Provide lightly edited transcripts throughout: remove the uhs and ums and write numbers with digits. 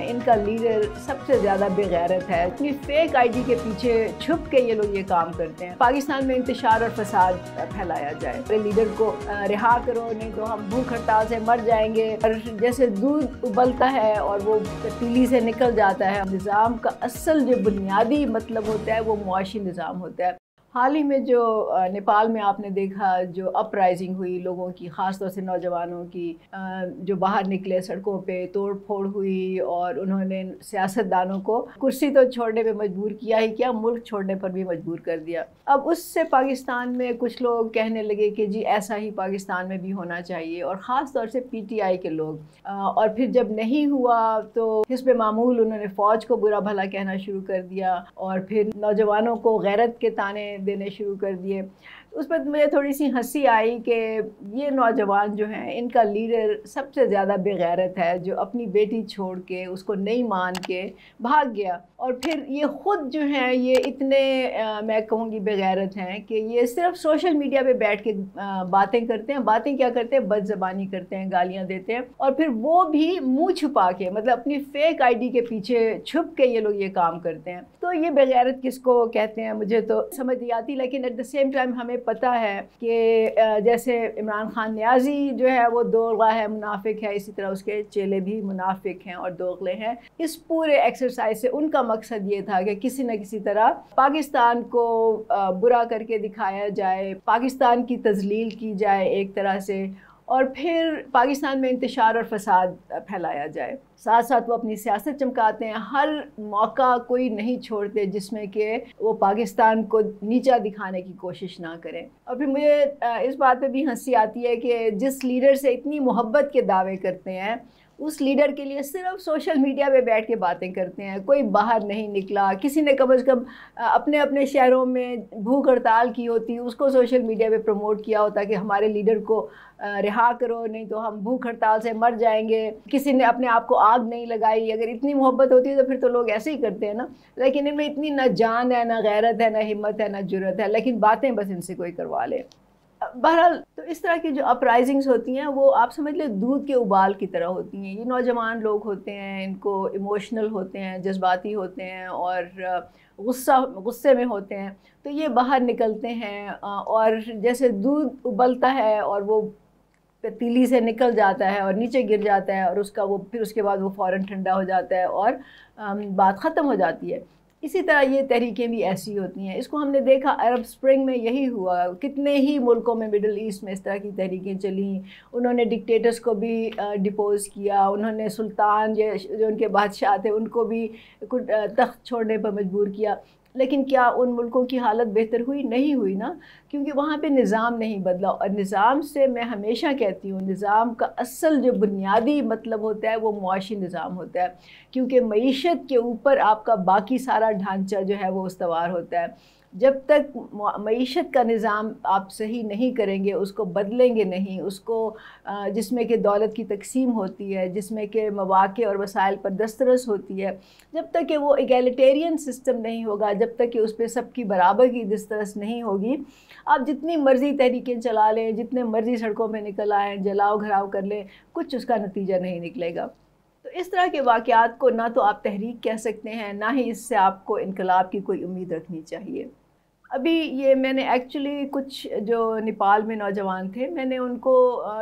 हैं इनका लीडर सबसे ज़्यादा बेगैरत है। अपनी फेक आईडी के पीछे छुप के ये लोग ये काम करते हैं। पाकिस्तान में इंतशार और फसाद फैलाया जाए। लीडर को रिहा करो, नहीं तो हम भूख हड़ताल से मर जाएंगे। और जैसे दूध उबलता है और वो पतीली से निकल जाता है, निज़ाम का असल जो बुनियादी मतलब होता है वो मुआशी निज़ाम होता है। हाल ही में जो नेपाल में आपने देखा जो अपराइजिंग हुई लोगों की, ख़ास तौर से नौजवानों की, जो बाहर निकले, सड़कों पे तोड़ फोड़ हुई और उन्होंने सियासतदानों को कुर्सी तो छोड़ने पे मजबूर किया ही क्या, मुल्क छोड़ने पर भी मजबूर कर दिया। अब उससे पाकिस्तान में कुछ लोग कहने लगे कि जी ऐसा ही पाकिस्तान में भी होना चाहिए, और ख़ास तौर से PTI के लोग। और फिर जब नहीं हुआ तो हिस्ब मामूल उन्होंने फ़ौज को बुरा भला कहना शुरू कर दिया और फिर नौजवानों को गैरत के ताने देने शुरू कर दिए। उस पर मुझे थोड़ी सी हंसी आई कि ये नौजवान जो हैं इनका लीडर सबसे ज़्यादा बेगैरत है, जो अपनी बेटी छोड़ के उसको नहीं मान के भाग गया। और फिर ये ख़ुद जो हैं ये इतने मैं कहूँगी बेगैरत हैं कि ये सिर्फ सोशल मीडिया पे बैठ के बातें करते हैं। बातें क्या करते हैं? बदज़बानी करते हैं, गालियाँ देते हैं, और फिर वो भी मुँह छुपा के, मतलब अपनी फेक आईडी के पीछे छुप के ये लोग ये काम करते हैं। तो ये बेगैरत किसको कहते हैं मुझे तो समझ नहीं आती। लेकिन एट द सेम टाइम हमें पता है कि जैसे इमरान खान नियाज़ी जो है वो दोगला है, मुनाफिक है, इसी तरह उसके चेले भी मुनाफिक हैं और दोगले हैं। इस पूरे एक्सरसाइज से उनका मकसद ये था कि किसी न किसी तरह पाकिस्तान को बुरा करके दिखाया जाए, पाकिस्तान की तज़लील की जाए एक तरह से, और फिर पाकिस्तान में इंतशार और फसाद फैलाया जाए। साथ साथ वो अपनी सियासत चमकाते हैं, हर मौका कोई नहीं छोड़ते जिसमें कि वो पाकिस्तान को नीचा दिखाने की कोशिश ना करें। और फिर मुझे इस बात पे भी हंसी आती है कि जिस लीडर से इतनी मोहब्बत के दावे करते हैं उस लीडर के लिए सिर्फ सोशल मीडिया पे बैठ के बातें करते हैं, कोई बाहर नहीं निकला। किसी ने कम से कम अपने अपने शहरों में भूख हड़ताल की होती, उसको सोशल मीडिया पे प्रमोट किया होता कि हमारे लीडर को रिहा करो, नहीं तो हम भूख हड़ताल से मर जाएंगे। किसी ने अपने आप को आग नहीं लगाई। अगर इतनी मोहब्बत होती है तो फिर तो लोग ऐसे ही करते हैं ना। लेकिन इनमें इतनी ना जान है, ना गैरत है, ना हिम्मत है, ना जुर्रत है, लेकिन बातें बस इनसे कोई करवा ले। बहरहाल तो इस तरह की जो अपराइजिंग्स होती हैं वो आप समझ लें दूध के उबाल की तरह होती हैं। ये नौजवान लोग होते हैं, इनको इमोशनल होते हैं, जज्बाती होते हैं और गुस्से में होते हैं, तो ये बाहर निकलते हैं और जैसे दूध उबलता है और वो पतीली से निकल जाता है और नीचे गिर जाता है और फिर उसके बाद वो फ़ौरन ठंडा हो जाता है और बात ख़त्म हो जाती है। इसी तरह ये तहरीकें भी ऐसी होती हैं। इसको हमने देखा अरब स्प्रिंग में यही हुआ। कितने ही मुल्कों में, मिडल ईस्ट में इस तरह की तहरीकें चली। उन्होंने डिक्टेटर्स को भी डिपोज़ किया, उन्होंने सुल्तान जो उनके बादशाह थे उनको भी तख्त छोड़ने पर मजबूर किया। लेकिन क्या उन मुल्कों की हालत बेहतर हुई? नहीं हुई ना, क्योंकि वहाँ पे निज़ाम नहीं बदला। और निज़ाम से मैं हमेशा कहती हूँ, निज़ाम का असल जो बुनियादी मतलब होता है वो मुआशी निज़ाम होता है, क्योंकि मईशत के ऊपर आपका बाकी सारा ढांचा जो है वो उस्तवार होता है। जब तक मईशत का निज़ाम आप सही नहीं करेंगे, उसको बदलेंगे नहीं, उसको जिसमें कि दौलत की तकसीम होती है, जिसमें कि मौक़े और वसाइल पर दस्तरस होती है, जब तक कि वो इगैलिटेरियन सिस्टम नहीं होगा, जब तक कि उस पर सबकी बराबर की दस्तरस नहीं होगी, आप जितनी मर्ज़ी तहरीकें चला लें, जितने मर्ज़ी सड़कों में निकल आएँ, जलाओ घराव कर लें, कुछ उसका नतीजा नहीं निकलेगा। तो इस तरह के वाक़यात को ना तो आप तहरीक कह सकते हैं, ना ही इससे आपको इनकलाब की कोई उम्मीद रखनी चाहिए। अभी ये मैंने एक्चुअली कुछ जो नेपाल में नौजवान थे, मैंने उनको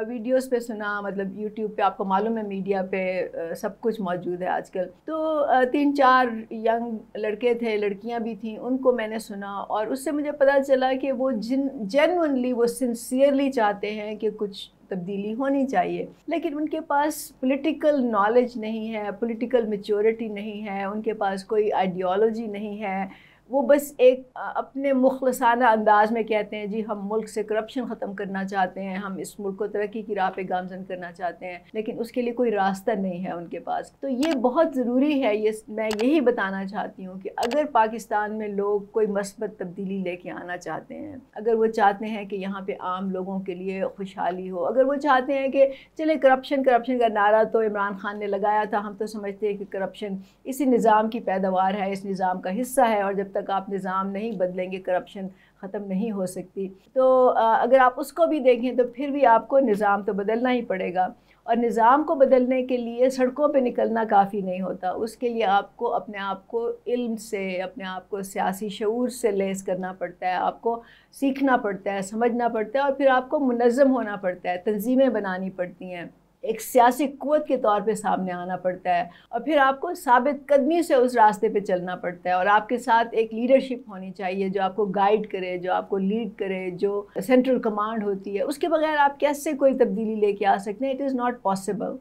वीडियोस पे सुना, मतलब यूट्यूब पे आपको मालूम है मीडिया पे सब कुछ मौजूद है आजकल। तो 3-4 यंग लड़के थे, लड़कियां भी थीं, उनको मैंने सुना और उससे मुझे पता चला कि वो जेन्युइनली वो सिंसियरली चाहते हैं कि कुछ तब्दीली होनी चाहिए, लेकिन उनके पास पॉलिटिकल नॉलेज नहीं है, पॉलिटिकल मैच्योरिटी नहीं है, उनके पास कोई आइडियोलॉजी नहीं है। वो बस एक अपने मुखलसाना अंदाज में कहते हैं जी हम मुल्क से करप्शन ख़त्म करना चाहते हैं, हम इस मुल्क को तरक्की की राह पे गामज़न करना चाहते हैं, लेकिन उसके लिए कोई रास्ता नहीं है उनके पास। तो ये बहुत ज़रूरी है, ये मैं यही बताना चाहती हूँ कि अगर पाकिस्तान में लोग कोई मस्बत तब्दीली लेके आना चाहते हैं, अगर वो चाहते हैं कि यहाँ पे आम लोगों के लिए खुशहाली हो, अगर वो चाहते हैं कि चले करप्शन का नारा तो इमरान खान ने लगाया था, हम तो समझते हैं कि करप्शन इसी निज़ाम की पैदावार है, इस निज़ाम का हिस्सा है, और जब तक आप निज़ाम नहीं बदलेंगे करप्शन ख़त्म नहीं हो सकती। तो अगर आप उसको भी देखें तो फिर भी आपको निज़ाम तो बदलना ही पड़ेगा। اور نظام کو بدلنے کے لیے سڑکوں پہ نکلنا کافی نہیں ہوتا، اس کے لیے آپ کو اپنے آپ کو علم سے، اپنے آپ کو سیاسی شعور سے لیس کرنا پڑتا ہے، آپ کو سیکھنا پڑتا ہے، سمجھنا پڑتا ہے، اور پھر آپ کو منظم ہونا پڑتا ہے، تنظیمیں بنانی پڑتی ہیں، ایک سیاسی قوت کے طور پہ سامنے آنا پڑتا ہے، اور پھر آپ کو ثابت قدمی سے اس راستے پہ چلنا پڑتا ہے، اور آپ کے ساتھ ایک لیڈرشپ ہونی چاہیے جو آپ کو گائیڈ کرے، جو آپ کو لیڈ کرے، جو سینٹرل کمانڈ ہوتی ہے۔ اس کے بغیر آپ کیسے کوئی تبدیلی لے کے آ سکتے ہیں؟ It is not possible.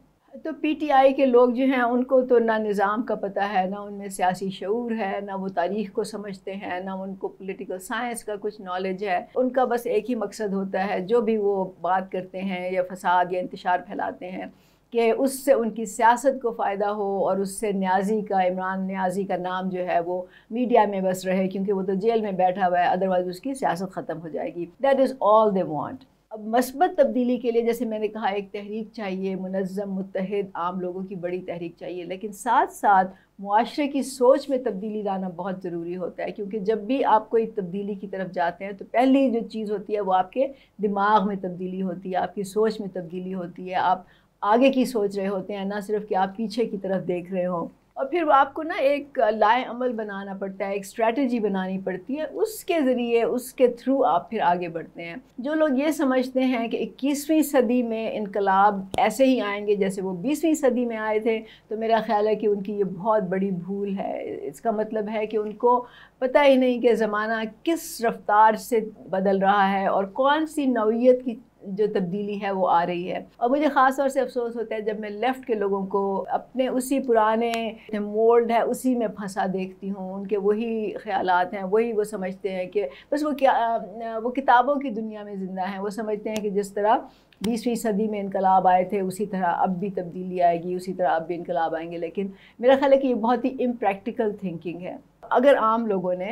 تو پی ٹی آئی کے لوگ جو ہیں ان کو تو نہ نظام کا پتہ ہے، نہ ان میں سیاسی شعور ہے، نہ وہ تاریخ کو سمجھتے ہیں، نہ ان کو پولیٹیکل سائنس کا کچھ نالج ہے۔ ان کا بس ایک ہی مقصد ہوتا ہے، جو بھی وہ بات کرتے ہیں یا فساد یا انتشار پھیلاتے ہیں، کہ اس سے ان کی سیاست کو فائدہ ہو، اور اس سے نیازی کا، عمران نیازی کا نام جو ہے وہ میڈیا میں بس رہے، کیونکہ وہ تو جیل میں بیٹھا ہوا ہے، ادروائز اس کی سیاست ختم ہو جائے گی۔ That is all they want. اب مثبت تبدیلی کے لیے جیسے میں نے کہا ایک تحریک چاہیے، منظم، متحد، عام لوگوں کی بڑی تحریک چاہیے، لیکن ساتھ ساتھ معاشرے کی سوچ میں تبدیلی لانا بہت ضروری ہوتا ہے، کیونکہ جب بھی آپ کوئی تبدیلی کی طرف جاتے ہیں تو پہلی جو چیز ہوتی ہے وہ آپ کے دماغ میں تبدیلی ہوتی ہے، آپ کی سوچ میں تبدیلی ہوتی ہے، آپ آگے کی سوچ رہے ہوتے ہیں، نہ صرف کہ آپ پیچھے کی طرف دیکھ رہے ہوں۔ اور پھر آپ کو نا ایک لائے عمل بنانا پڑتا ہے، ایک اسٹریٹجی بنانی پڑتی ہے، اس کے ذریعے، اس کے تھرو آپ پھر آگے بڑھتے ہیں۔ جو لوگ یہ سمجھتے ہیں کہ 21ویں صدی میں انقلاب ایسے ہی آئیں گے جیسے وہ 20ویں صدی میں آئے تھے، تو میرا خیال ہے کہ ان کی یہ بہت بڑی بھول ہے۔ اس کا مطلب ہے کہ ان کو پتہ ہی نہیں کہ زمانہ کس رفتار سے بدل رہا ہے اور کون سی نوعیت کی جو تبدیلی ہے وہ آ رہی ہے۔ اور مجھے خاص طور سے افسوس ہوتا ہے جب میں لیفٹ کے لوگوں کو اپنے اسی پرانے مولڈ ہے اسی میں پھنسا دیکھتی ہوں، ان کے وہی خیالات ہیں، وہی وہ سمجھتے ہیں کہ بس وہ کتابوں کی دنیا میں زندہ ہیں۔ وہ سمجھتے ہیں کہ جس طرح 20ویں صدی میں انقلاب آئے تھے اسی طرح اب بھی تبدیلی آئے گی، اسی طرح اب بھی انقلاب آئیں گے، لیکن میرا خیال ہے کہ یہ بہت ہی امپریکٹیکل تھنکنگ ہے۔ اگر عام لوگوں نے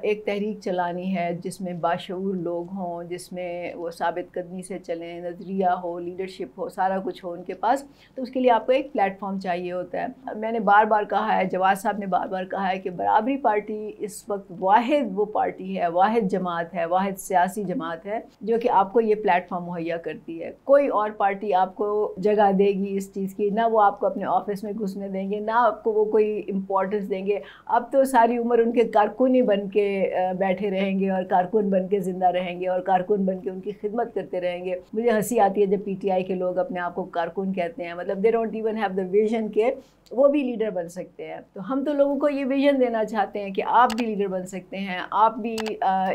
ایک تحریک چلانی ہے جس میں باشعور لوگ ہوں، جس میں وہ ثابت قدمی سے چلیں، نظریہ ہو، لیڈرشپ ہو، سارا کچھ ہو ان کے پاس، تو اس کے لیے آپ کو ایک پلیٹ فارم چاہیے ہوتا ہے۔ میں نے بار بار کہا ہے، جواد صاحب نے بار بار کہا ہے کہ برابری پارٹی اس وقت واحد وہ پارٹی ہے، واحد جماعت ہے، واحد سیاسی جماعت ہے جو کہ آپ کو یہ پلیٹ فارم مہیا کرتی ہے۔ کوئی اور پارٹی آپ کو جگہ دے گی اس چیز کی، نہ وہ آپ کو اپنے آفس میں گھسنے دیں گے، نہ آپ کو وہ کوئی امپورٹنس دیں گے۔ اب تو ساری عمر ان کے کارکن ہی بن کے بیٹھے رہیں گے، اور کارکن بن کے زندہ رہیں گے، اور کارکن بن کے ان کی خدمت کرتے رہیں گے۔ مجھے ہنسی آتی ہے جب پی ٹی آئی کے لوگ اپنے آپ کو کارکن کہتے ہیں، مطلب they don't even have the vision کہ وہ بھی لیڈر بن سکتے ہیں۔ تو ہم تو لوگوں کو یہ ویژن دینا چاہتے ہیں کہ آپ بھی لیڈر بن سکتے ہیں، آپ بھی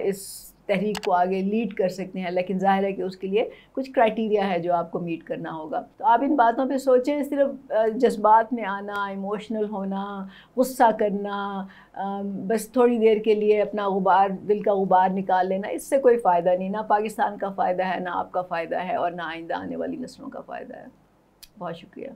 اس تحریک کو آگے لیڈ کر سکتے ہیں، لیکن ظاہر ہے کہ اس کے لیے کچھ کرائٹیریا ہے جو آپ کو میٹ کرنا ہوگا۔ تو آپ ان باتوں پہ سوچیں، صرف جذبات میں آنا، ایموشنل ہونا، غصہ کرنا، بس تھوڑی دیر کے لیے اپنا غبار، دل کا غبار نکال لینا، اس سے کوئی فائدہ نہیں، نہ پاکستان کا فائدہ ہے، نہ آپ کا فائدہ ہے، اور نہ آئندہ آنے والی نسلوں کا فائدہ ہے۔ بہت شکریہ۔